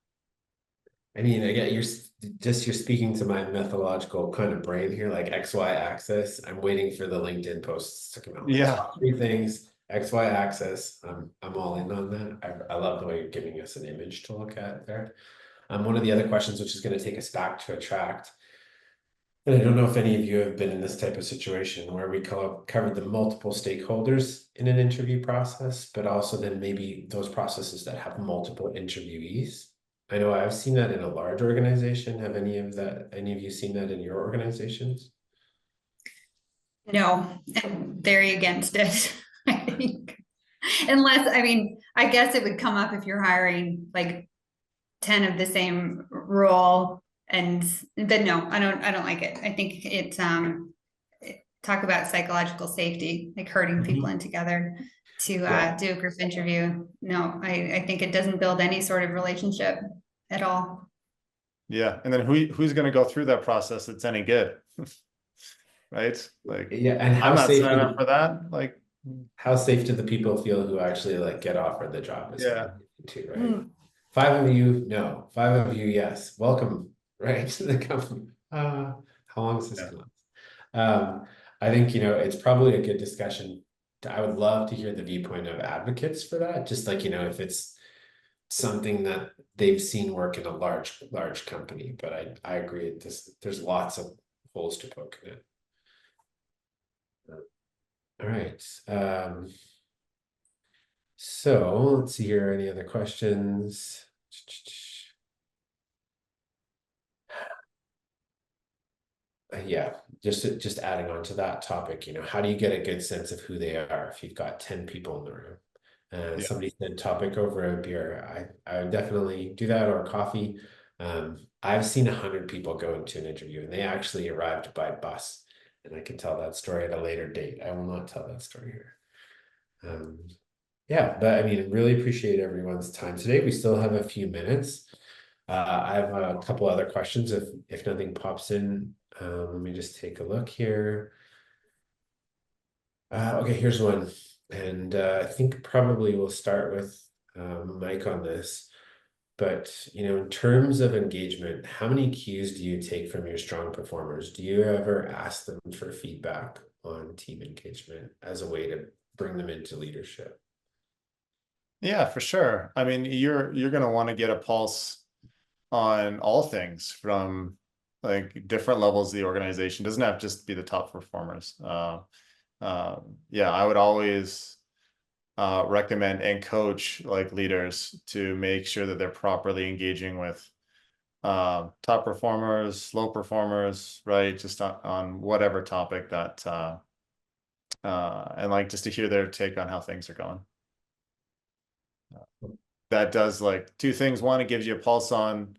I mean, I get you're speaking to my methodological kind of brain here, like XY axis. I'm waiting for the LinkedIn posts to come out. Like, Yeah. top three things, XY axis. I'm all in on that. I love the way you're giving us an image to look at there. One of the other questions, which is going to take us back to Attract. And I don't know if any of you have been in this type of situation where we covered the multiple stakeholders in an interview process, but also then maybe those processes that have multiple interviewees. I know I've seen that in a large organization. Have any of you seen that in your organizations? No, I'm very against it. I think, unless, I mean, I guess it would come up if you're hiring like 10 of the same role, but no, I don't like it. I think it's talk about psychological safety, like herding people in together to do a group interview. No, I think it doesn't build any sort of relationship at all. Yeah, and then who's going to go through that process that's any good? Right? Like, yeah, and I'm not signing up for that. Like, how safe do the people feel who actually like get offered the job? Too, right? Mm. 5 of you, no. 5 of you, yes. Welcome, right, to the company. How long is this going on? I think it's probably a good discussion. I would love to hear the viewpoint of advocates for that. Just like if it's something that they've seen work in a large company. But I agree. There's lots of holes to poke in it. All right. So let's see here. Any other questions? Yeah, just adding on to that topic, how do you get a good sense of who they are if you've got 10 people in the room? Somebody said topic over a beer. I would definitely do that, or coffee. I've seen 100 people go into an interview and they actually arrived by bus. and I can tell that story at a later date. I will not tell that story here. Yeah, but I mean, really appreciate everyone's time today. We still have a few minutes. I have a couple other questions if nothing pops in. Let me just take a look here. Okay, here's one. And I think probably we'll start with Mike on this. But, in terms of engagement, how many cues do you take from your strong performers? Do you ever ask them for feedback on team engagement as a way to bring them into leadership? Yeah, for sure. I mean, you're going to want to get a pulse on all things from like different levels of the organization. It doesn't have to just be the top performers. Yeah, I would always recommend and coach like leaders to make sure that they're properly engaging with top performers, low performers, right? Just on whatever topic that and like just to hear their take on how things are going. That does like two things. One, it gives you a pulse on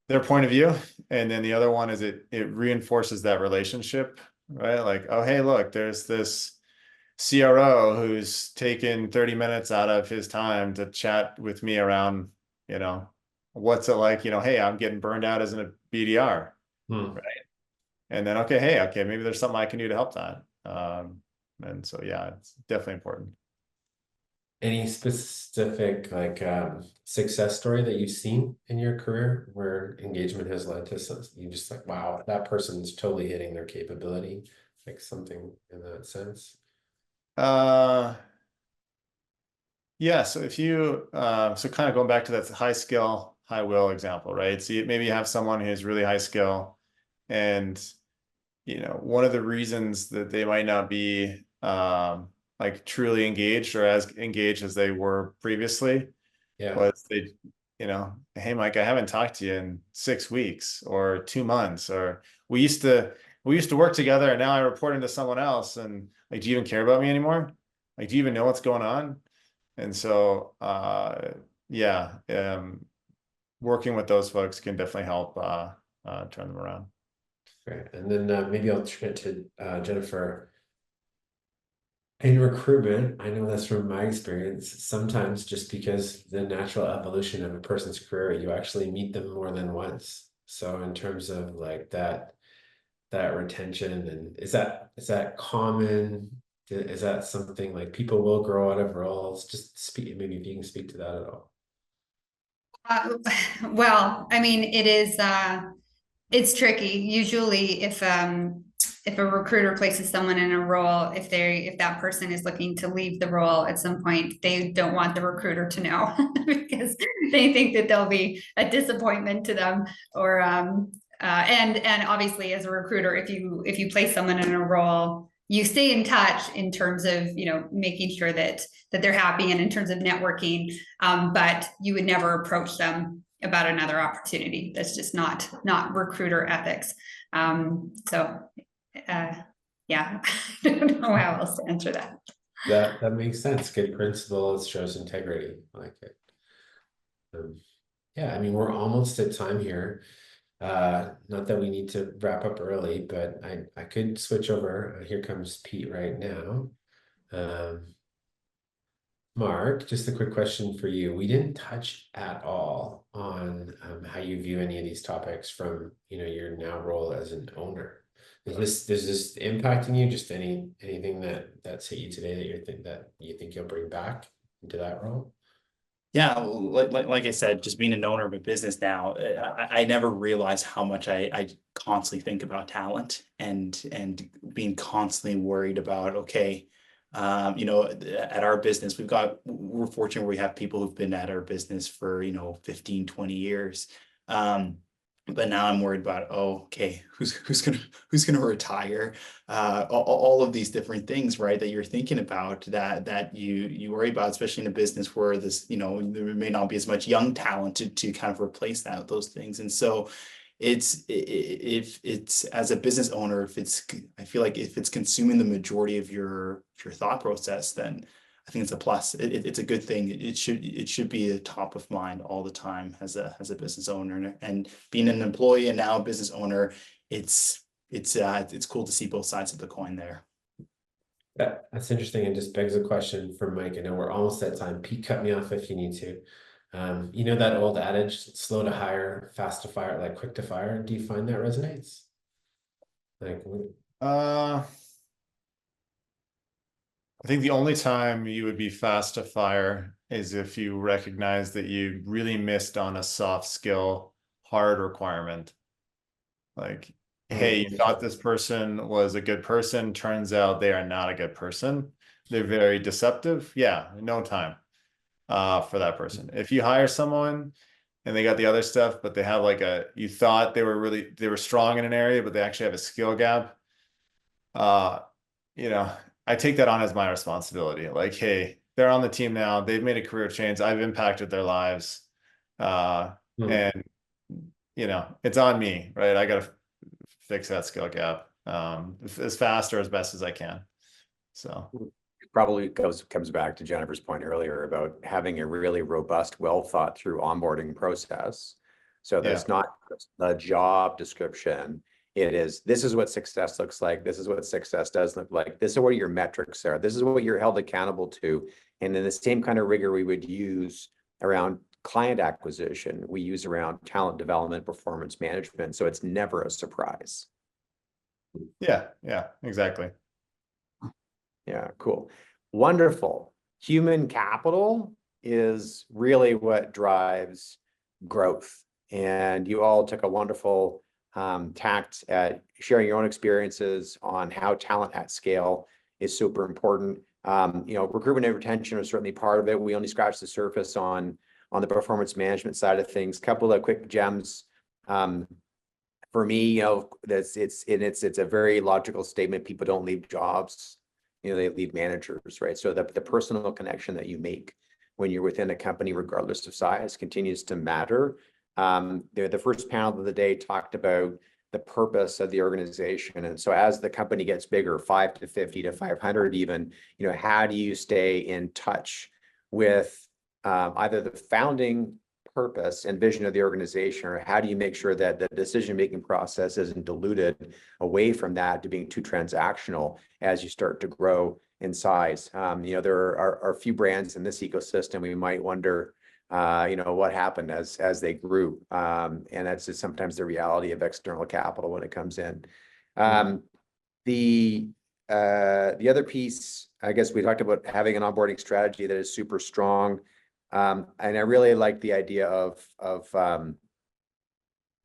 their point of view, and then the other one is it reinforces that relationship, right? Like, oh, hey, look, there's this CRO who's taken 30 minutes out of his time to chat with me around, what's it like, hey, I'm getting burned out as a BDR, right? And then, okay, maybe there's something I can do to help that. And so, yeah, it's definitely important. Any specific success story that you've seen in your career where engagement has led to something you just like, wow, that person's totally hitting their capability, like something in that sense? Yeah, so if you so kind of going back to that high skill, high will example, right? So maybe you have someone who's really high skill, and one of the reasons that they might not be like truly engaged or as engaged as they were previously was they, hey Mike, I haven't talked to you in 6 weeks or 2 months, or we used to work together and now I report into someone else, and like, do you even care about me anymore? Like, do you even know what's going on? And so yeah, working with those folks can definitely help turn them around. Great. And then maybe I'll turn it to Jennifer. In recruitment, I know that's from my experience, sometimes just because the natural evolution of a person's career, you actually meet them more than once. So in terms of like that retention, and is that common? Is that something like people will grow out of roles? Just speak, maybe if you can speak to that at all. Well, I mean, it's tricky. Usually if a recruiter places someone in a role, if that person is looking to leave the role at some point, they don't want the recruiter to know because they think that there'll be a disappointment to them, or and obviously as a recruiter, if you place someone in a role, you stay in touch in terms of making sure that they're happy and in terms of networking, but you would never approach them about another opportunity. That's just not recruiter ethics. So yeah, I don't know how else to answer that. That makes sense. Good principle. It shows integrity. I like it. Yeah, I mean, we're almost at time here. Not that we need to wrap up early, but I could switch over. Here comes Pete right now. Mark, just a quick question for you. We didn't touch at all on how you view any of these topics from your now role as an owner. Is this impacting you? Just anything that's hit you today that you think you'll bring back into that role? Yeah, like I said, just being an owner of a business now, I never realized how much I constantly think about talent and being constantly worried about, okay, at our business, we're fortunate where we have people who've been at our business for, 15, 20 years. But now I'm worried about, okay, who's gonna retire? All of these different things, right? That you're thinking about that you worry about, especially in a business where this, there may not be as much young talent to kind of replace those things. And so if it's as a business owner, I feel like if it's consuming the majority of your thought process, then I think it's a plus. It's a good thing. It should be a top of mind all the time as a business owner, and being an employee and now a business owner. It's it's cool to see both sides of the coin there. That's interesting, and just begs a question for Mike. I know we're almost at time. Pete, cut me off if you need to. You know that old adage, slow to hire, fast to fire, like quick to fire. Do you find that resonates? Like, I think the only time you would be fast to fire is if you recognize that you really missed on a soft skill hard requirement. Like, hey, you thought this person was a good person, turns out they are not a good person. They're very deceptive. Yeah, no time for that person. If you hire someone and they got the other stuff, but they have like you thought they were strong in an area, but they actually have a skill gap. You know, I take that on as my responsibility. Like, hey, they're on the team now. They've made a career change. I've impacted their lives. And, you know, it's on me, right? I got to fix that skill gap as fast or as best as I can. So probably comes back to Jennifer's point earlier about having a really robust, well thought through onboarding process. So that's not just the job description. It is, this is what success looks like. This is what success does look like. This is what your metrics are. This is what you're held accountable to. And then the same kind of rigor we would use around client acquisition, we use around talent development, performance management. So it's never a surprise. Yeah, exactly. Yeah, cool. Wonderful. Human capital is really what drives growth. And you all took a wonderful tact at sharing your own experiences on how talent at scale is super important. You know, recruitment and retention are certainly part of it. We only scratched the surface on the performance management side of things. Couple of quick gems. For me, you know, it's a very logical statement. People don't leave jobs, you know, they leave managers, right? So the personal connection that you make when you're within a company, regardless of size, continues to matter. The first panel of the day talked about the purpose of the organization. And so as the company gets bigger, 5 to 50 to 500 even, you know, how do you stay in touch with either the founding purpose and vision of the organization, or how do you make sure that the decision-making process isn't diluted away from that to being too transactional as you start to grow in size? You know, there are a few brands in this ecosystem we might wonder, you know, what happened as they grew. And that's just sometimes the reality of external capital when it comes in. The other piece, I guess we talked about having an onboarding strategy that is super strong. And I really like the idea of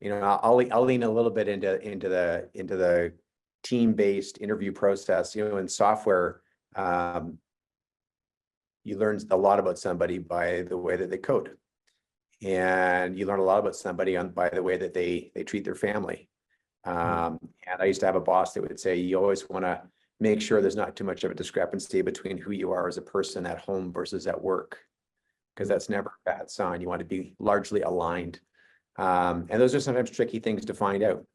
you know, I'll lean a little bit into the team-based interview process. You know, in software, you learn a lot about somebody by the way that they code, and you learn a lot about somebody by the way that they treat their family. And I used to have a boss that would say, you always want to make sure there's not too much of a discrepancy between who you are as a person at home versus at work, because that's never a bad sign. You want to be largely aligned. And those are sometimes tricky things to find out,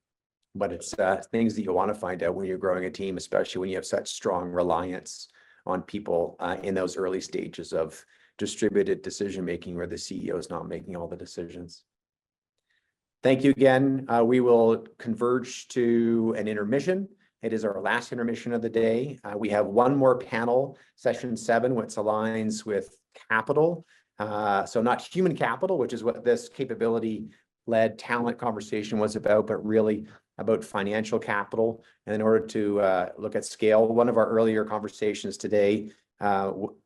but it's things that you want to find out when you're growing a team, especially when you have such strong reliance on people in those early stages of distributed decision-making where the CEO is not making all the decisions. Thank you again. We will converge to an intermission. It is our last intermission of the day. We have one more panel, session 7, which aligns with capital. So not human capital, which is what this capability-led talent conversation was about, but really about financial capital. And in order to look at scale, one of our earlier conversations today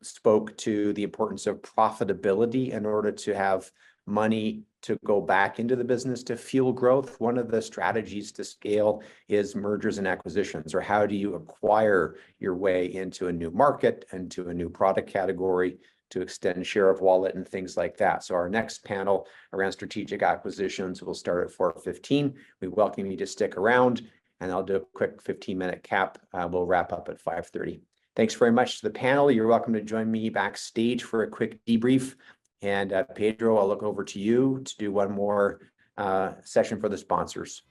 spoke to the importance of profitability in order to have money to go back into the business to fuel growth. One of the strategies to scale is mergers and acquisitions, or how do you acquire your way into a new market, into a new product category, to extend share of wallet and things like that. So our next panel around strategic acquisitions will start at 4:15. We welcome you to stick around, and I'll do a quick 15-minute cap. We'll wrap up at 5:30. Thanks very much to the panel. You're welcome to join me backstage for a quick debrief. And Pedro, I'll look over to you to do one more session for the sponsors.